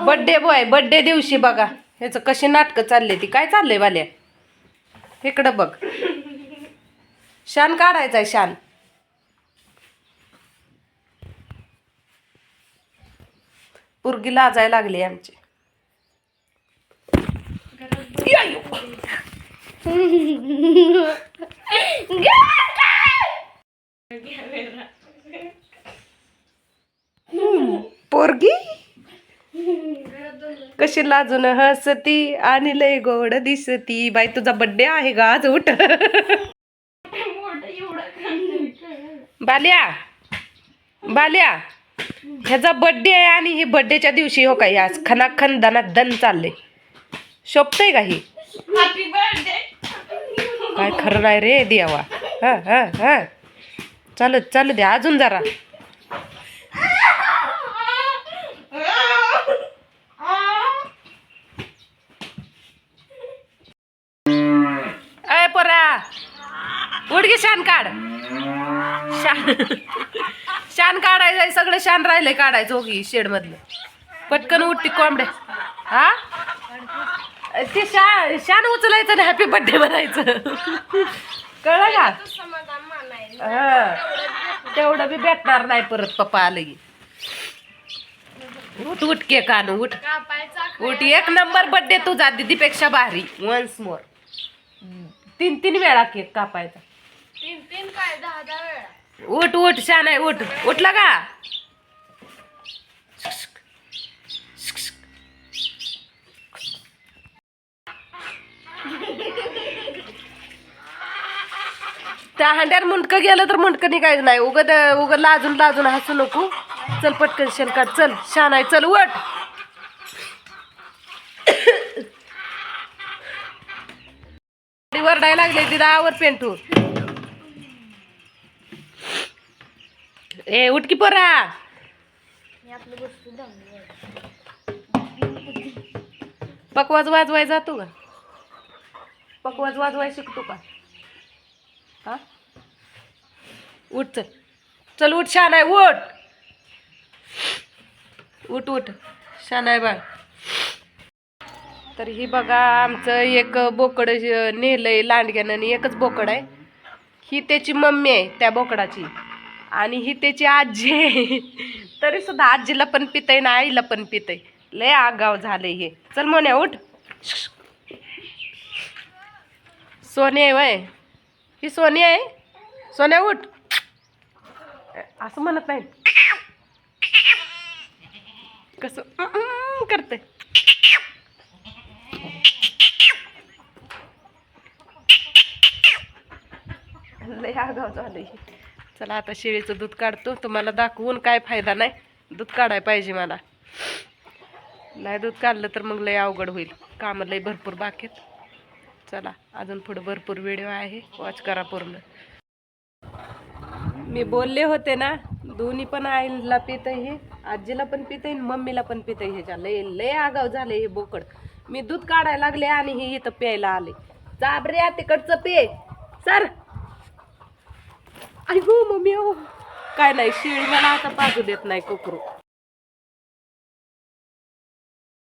birthday boy birthday दिवशी बघा ह्याचं कशी नाटकं चालले ती काय चाललंय वाल्या इकडं बघ शान काढायचाय शान पोरगी लाजायला लागली आमची पोरगी कशी लाजून हसती आणि लय गोड दिसती बाई तुझा बड्डे आहे का आज उठ बाल्या बाल्या ह्याचा बड्डे आहे आणि ही बड्डेच्या दिवशी हो काय आज खनाखन दनात दन चालले शोभतय का ही काय खरं नाही रे देवा हा हा हा चालू दे अजून जरा अय पोरा उडगी शान काढ शान काढायचंय सगळं शान राहिलंय काढायचं होगी शेड मधलं पटकन उठती कोंबड्या हा ते शान उचलायचं ना हॅपी बर्थडे म्हणायचं कळलं का हा तेवढं बी भेटणार नाही परत पप्पा आलं की उठ उठ केक आणू उठ उठ एक नंबर बर्थडे तुझा दीदीपेक्षा भारी वन्स मोर 3 वेळा केक कापायचा 3 काय 10 वेळा उठ उठ शान आहे उठ उठला का त्या हांड्यावर मुंडकं गेलं तर मुंडकं निघायचं नाही उगत लाजून हसू नको चल पटकन शेणकाट चल शान आहे चल उठ वरडायला लागले तिला आवर पेंटू ए उठ की पोरा पकवाज वाजवाय जातो का पकवाज वाजवाय शिकतो का हा उठ चल उठ शान आहे उठ उठ शान आहे बा तर ही बघा आमचं एक बोकड नेलंय लांडग्यानं आणि एकच बोकड आहे ही त्याची मम्मी आहे त्या बोकडाची आणि ही त्याची आजी आहे तरी सुद्धा आजीला पण पितय ना आईला पण पितय लय आगाव झालंय हे चल मोन्या उठ सोने आहे वय ही सोनी आहे सोन्या उठ असं म्हणत नाही कसं करते लय आगाव झालंय चला आता शेळीचं दूध काढतो तुम्हाला दाखवून काय फायदा नाही दूध काढाय पाहिजे मला नाही दूध काढलं तर मग लय अवघड होईल कामं लय भरपूर बाकी आहेत चला अजून पुढं भरपूर व्हिडिओ आहे वॉच करा पूर्ण मी बोलले होते ना दोन्ही पण आईला पितय हे आजीला पण पितय मम्मीला पण पितय ह्याच्या लय आगाव झाले हे बोकड मी दूध काढायला लागले आणि हे इथं प्यायला आले चाबऱ्या तिकडचं पे सर आई गो मम्मी हो काय नाही शेळी मला आता पाजू देत नाही कोकरू